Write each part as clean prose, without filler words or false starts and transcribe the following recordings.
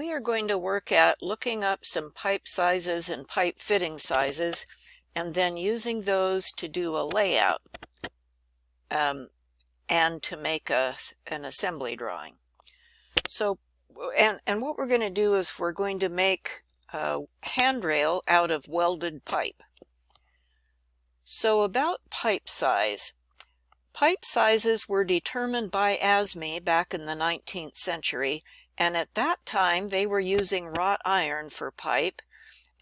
we are going to work at looking up some pipe sizes and pipe fitting sizes and then using those to do a layout and to make an assembly drawing. So, and what we're going to do is we're going to make a handrail out of welded pipe. So about pipe size. Pipe sizes were determined by ASME back in the 19th century, and at that time they were using wrought iron for pipe,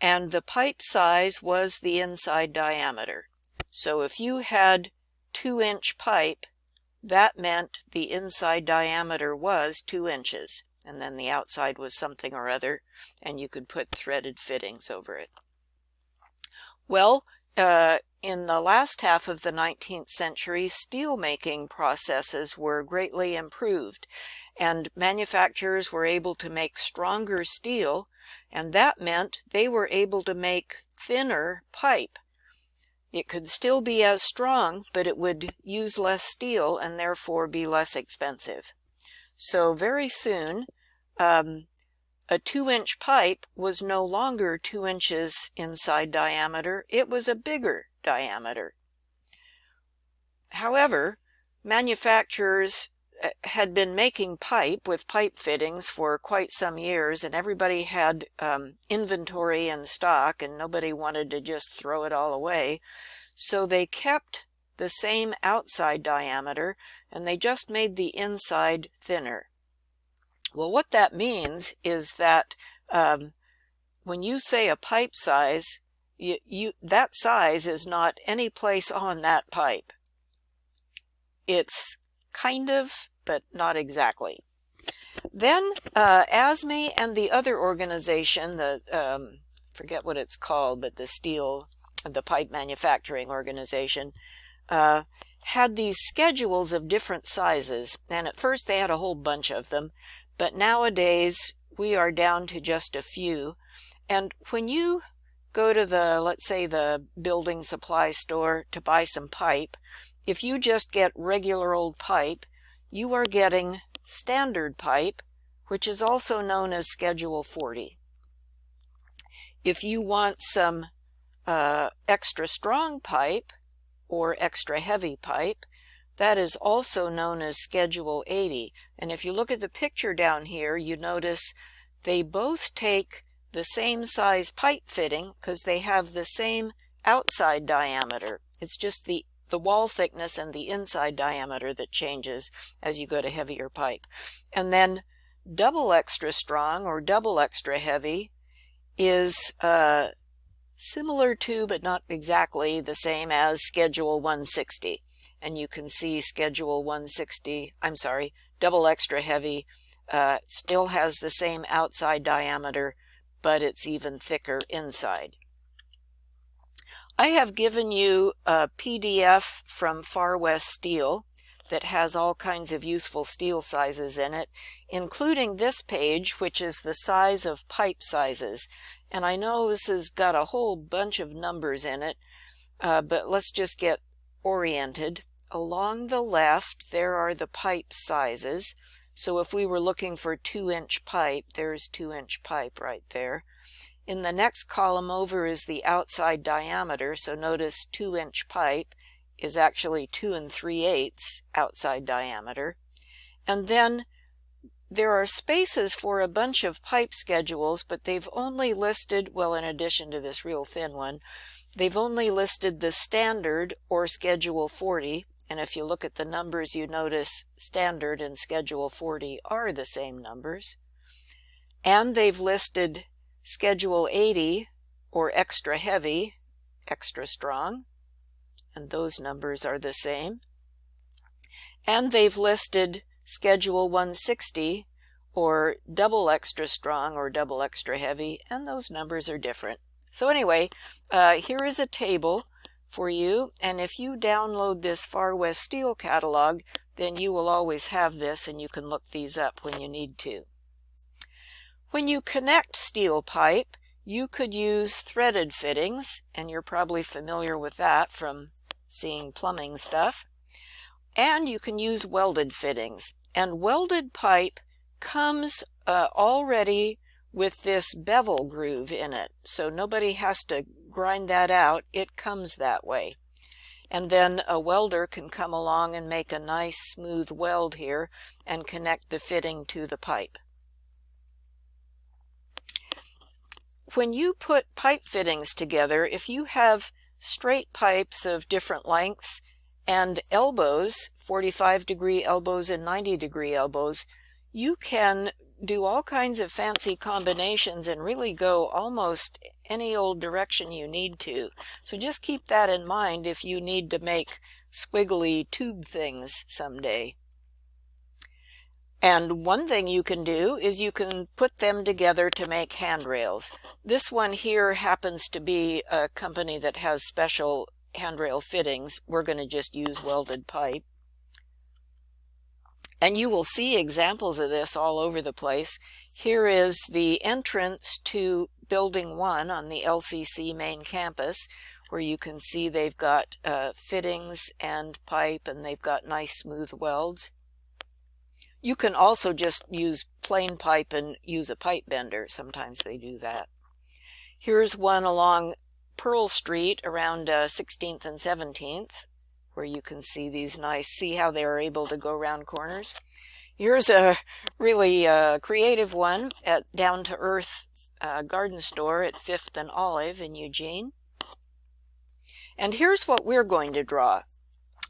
and the pipe size was the inside diameter. So if you had 2-inch pipe, that meant the inside diameter was 2 inches, and then the outside was something or other, and you could put threaded fittings over it. Well, in the last half of the 19th century, steel making processes were greatly improved, and manufacturers were able to make stronger steel, and that meant they were able to make thinner pipe. It could still be as strong, but it would use less steel and therefore be less expensive. So very soon, a 2-inch pipe was no longer 2 inches inside diameter, it was a bigger diameter. However, manufacturers had been making pipe with pipe fittings for quite some years, and everybody had inventory in stock, and nobody wanted to just throw it all away. So they kept the same outside diameter, and they just made the inside thinner. Well, what that means is that when you say a pipe size, that size is not any place on that pipe. It's kind of, but not exactly. Then ASME and the other organization, forget what it's called, but the pipe manufacturing organization, had these schedules of different sizes, and at first they had a whole bunch of them, but nowadays we are down to just a few. And when you go to let's say the building supply store to buy some pipe, if you just get regular old pipe, you are getting standard pipe, which is also known as Schedule 40. If you want some extra strong pipe or extra heavy pipe, that is also known as Schedule 80. And if you look at the picture down here, you notice they both take the same size pipe fitting because they have the same outside diameter. It's just the wall thickness and the inside diameter that changes as you go to heavier pipe. And then double extra strong or double extra heavy is similar to, but not exactly the same as Schedule 160. And you can see Schedule 160, double extra heavy, still has the same outside diameter, but it's even thicker inside. I have given you a PDF from Far West Steel that has all kinds of useful steel sizes in it, including this page, which is the size of pipe sizes. And I know this has got a whole bunch of numbers in it, but let's just get oriented. Along the left, there are the pipe sizes. So if we were looking for 2-inch pipe, there's 2-inch pipe right there. In the next column over is the outside diameter, so notice 2-inch pipe is actually 2 3/8 outside diameter. And then there are spaces for a bunch of pipe schedules, but they've only listed, well, in addition to this real thin one, they've only listed the standard or Schedule 40. And if you look at the numbers, you notice standard and Schedule 40 are the same numbers. And they've listed Schedule 80 or extra heavy, extra strong, and those numbers are the same. And they've listed Schedule 160 or double extra strong or double extra heavy, and those numbers are different. So anyway, here is a table for you, and if you download this Far West Steel catalog, then you will always have this and you can look these up when you need to. When you connect steel pipe, you could use threaded fittings, and you're probably familiar with that from seeing plumbing stuff. And you can use welded fittings. And welded pipe comes already with this bevel groove in it. So nobody has to grind that out. It comes that way. And then a welder can come along and make a nice smooth weld here and connect the fitting to the pipe. When you put pipe fittings together, if you have straight pipes of different lengths and elbows, 45-degree elbows and 90-degree elbows, you can do all kinds of fancy combinations and really go almost any old direction you need to. So just keep that in mind if you need to make squiggly tube things someday. And one thing you can do is you can put them together to make handrails. This one here happens to be a company that has special handrail fittings. We're going to just use welded pipe. And you will see examples of this all over the place. Here is the entrance to Building 1 on the LCC main campus, where you can see they've got fittings and pipe, and they've got nice smooth welds. You can also just use plain pipe and use a pipe bender. Sometimes they do that. Here's one along Pearl Street around 16th and 17th, where you can see these see how they are able to go around corners. Here's a really creative one at Down to Earth garden store at 5th and Olive in Eugene. And here's what we're going to draw.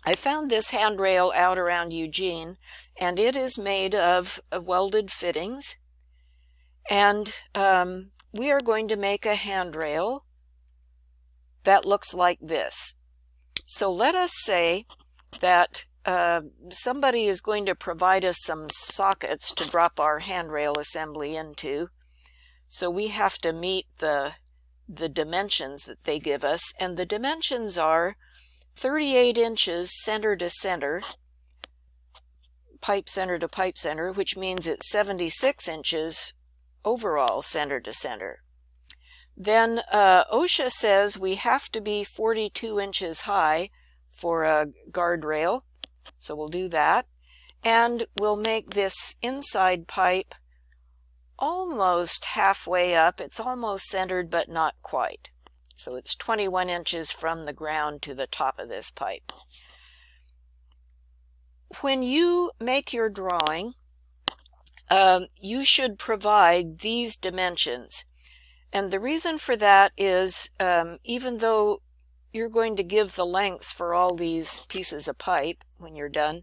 I found this handrail out around Eugene, and it is made of welded fittings. And we are going to make a handrail that looks like this. So let us say that somebody is going to provide us some sockets to drop our handrail assembly into. So we have to meet the dimensions that they give us. And the dimensions are 38 inches center to center, pipe center to pipe center, which means it's 76 inches overall center to center. Then OSHA says we have to be 42 inches high for a guardrail, so we'll do that. And we'll make this inside pipe almost halfway up. It's almost centered, but not quite. So it's 21 inches from the ground to the top of this pipe. When you make your drawing, you should provide these dimensions. And the reason for that is even though you're going to give the lengths for all these pieces of pipe when you're done,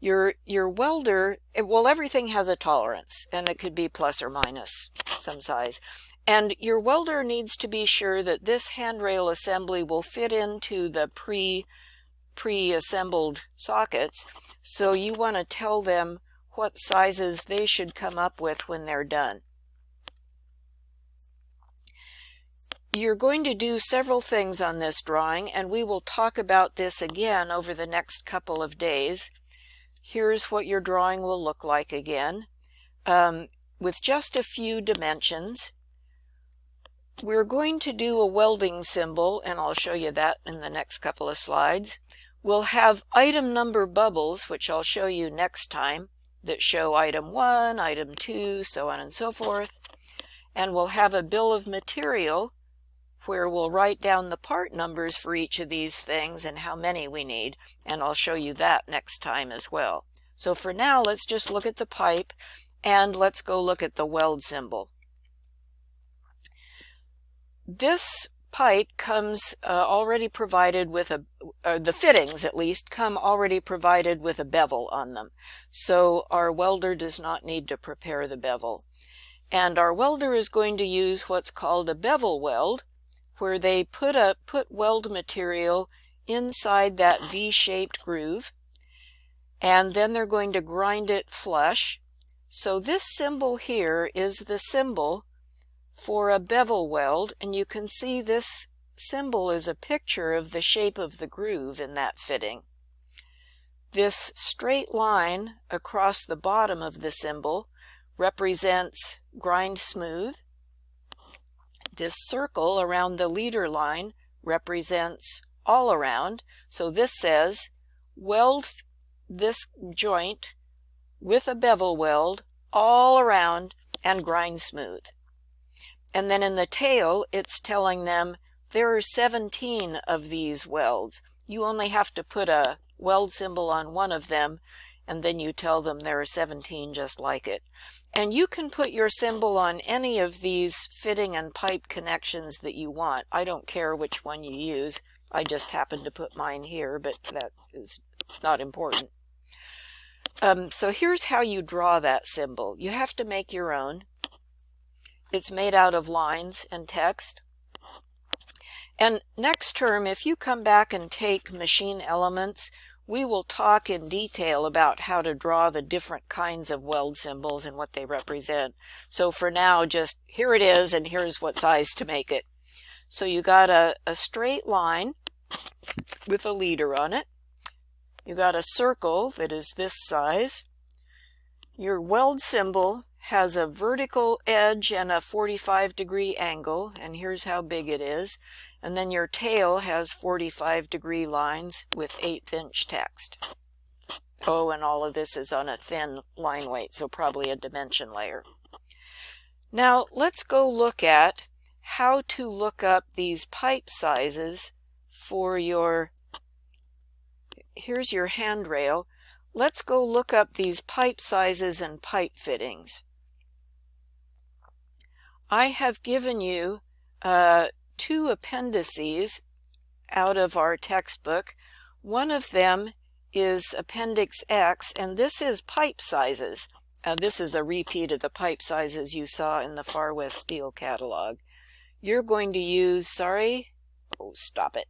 your welder, well, everything has a tolerance, and it could be plus or minus some size. And your welder needs to be sure that this handrail assembly will fit into the pre-assembled sockets. So you want to tell them what sizes they should come up with when they're done. You're going to do several things on this drawing, and we will talk about this again over the next couple of days. Here's what your drawing will look like again, with just a few dimensions. We're going to do a welding symbol, and I'll show you that in the next couple of slides. We'll have item number bubbles, which I'll show you next time, that show item 1, item 2, so on and so forth. And we'll have a bill of material where we'll write down the part numbers for each of these things and how many we need, and I'll show you that next time as well. So for now, let's just look at the pipe, and let's go look at the weld symbol. This pipe comes already provided with the fittings at least come already provided with a bevel on them. So our welder does not need to prepare the bevel. And our welder is going to use what's called a bevel weld, where they put weld material inside that V-shaped groove, and then they're going to grind it flush. So this symbol here is the symbol for a bevel weld, and you can see this symbol is a picture of the shape of the groove in that fitting. This straight line across the bottom of the symbol represents grind smooth. This circle around the leader line represents all around. So this says weld this joint with a bevel weld all around and grind smooth. And then in the tail, it's telling them there are 17 of these welds. You only have to put a weld symbol on one of them, and then you tell them there are 17 just like it. And you can put your symbol on any of these fitting and pipe connections that you want. I don't care which one you use. I just happen to put mine here, but that is not important. So here's how you draw that symbol. You have to make your own. It's made out of lines and text. And next term, if you come back and take machine elements, we will talk in detail about how to draw the different kinds of weld symbols and what they represent. So for now, just here it is, and here's what size to make it. So you got a straight line with a leader on it. You got a circle that is this size. Your weld symbol has a vertical edge and a 45-degree angle, and here's how big it is. And then your tail has 45-degree lines with 1/8" text. Oh, and all of this is on a thin line weight, so probably a dimension layer. Now let's go look at how to look up these pipe sizes for your, here's your handrail. Let's go look up these pipe sizes and pipe fittings. I have given you 2 appendices out of our textbook. One of them is Appendix X, and this is pipe sizes. This is a repeat of the pipe sizes you saw in the Far West Steel catalog. You're going to use, stop it.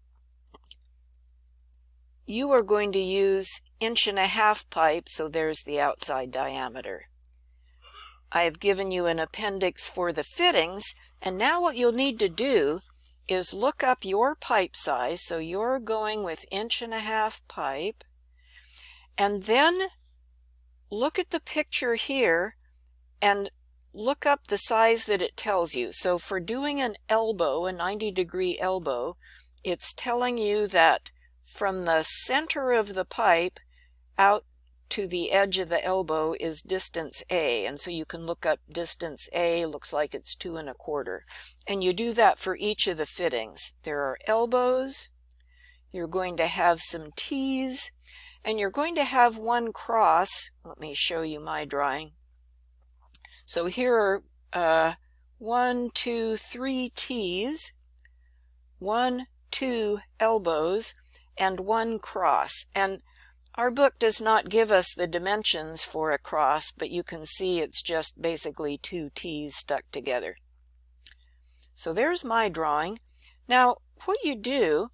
You are going to use 1.5" pipe, so there's the outside diameter. I have given you an appendix for the fittings, and now what you'll need to do is look up your pipe size. So you're going with 1.5" pipe, and then look at the picture here and look up the size that it tells you. So for doing an elbow, a 90-degree elbow, it's telling you that from the center of the pipe out to the edge of the elbow is distance A, and so you can look up distance A. Looks like it's 2 1/4, and you do that for each of the fittings. There are elbows, you're going to have some T's, and you're going to have one cross. Let me show you my drawing. So here are 1, 2, 3 T's, 1, 2 elbows, and 1 cross. And our book does not give us the dimensions for a cross, but you can see it's just basically 2 T's stuck together. So there's my drawing. Now what you do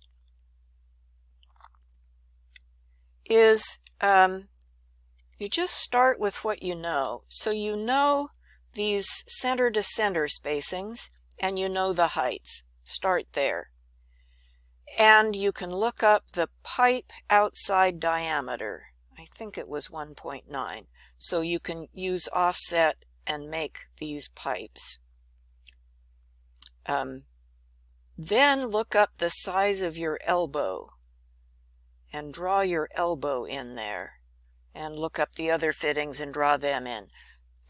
is you just start with what you know. So you know these center to center spacings, and you know the heights. Start there. And you can look up the pipe outside diameter. I think it was 1.9. So you can use offset and make these pipes. Then look up the size of your elbow and draw your elbow in there. And look up the other fittings and draw them in.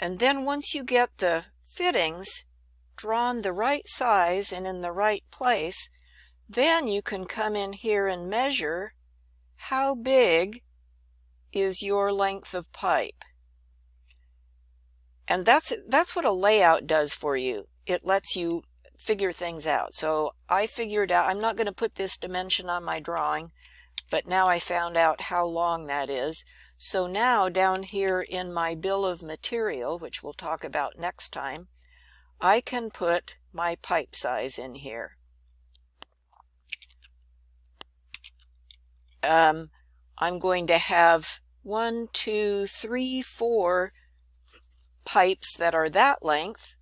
And then once you get the fittings drawn the right size and in the right place, then you can come in here and measure how big is your length of pipe. And that's what a layout does for you. It lets you figure things out. So I figured out, I'm not going to put this dimension on my drawing, but now I found out how long that is. So now down here in my bill of material, which we'll talk about next time, I can put my pipe size in here. I'm going to have 1, 2, 3, 4 pipes that are that length.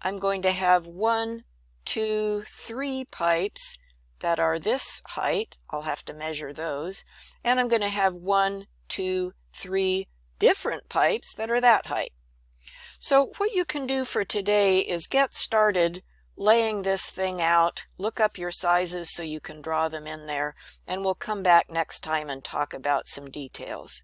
I'm going to have 1, 2, 3 pipes that are this height. I'll have to measure those. And I'm going to have 1, 2, 3 different pipes that are that height. So what you can do for today is get started laying this thing out. Look up your sizes so you can draw them in there, and we'll come back next time and talk about some details.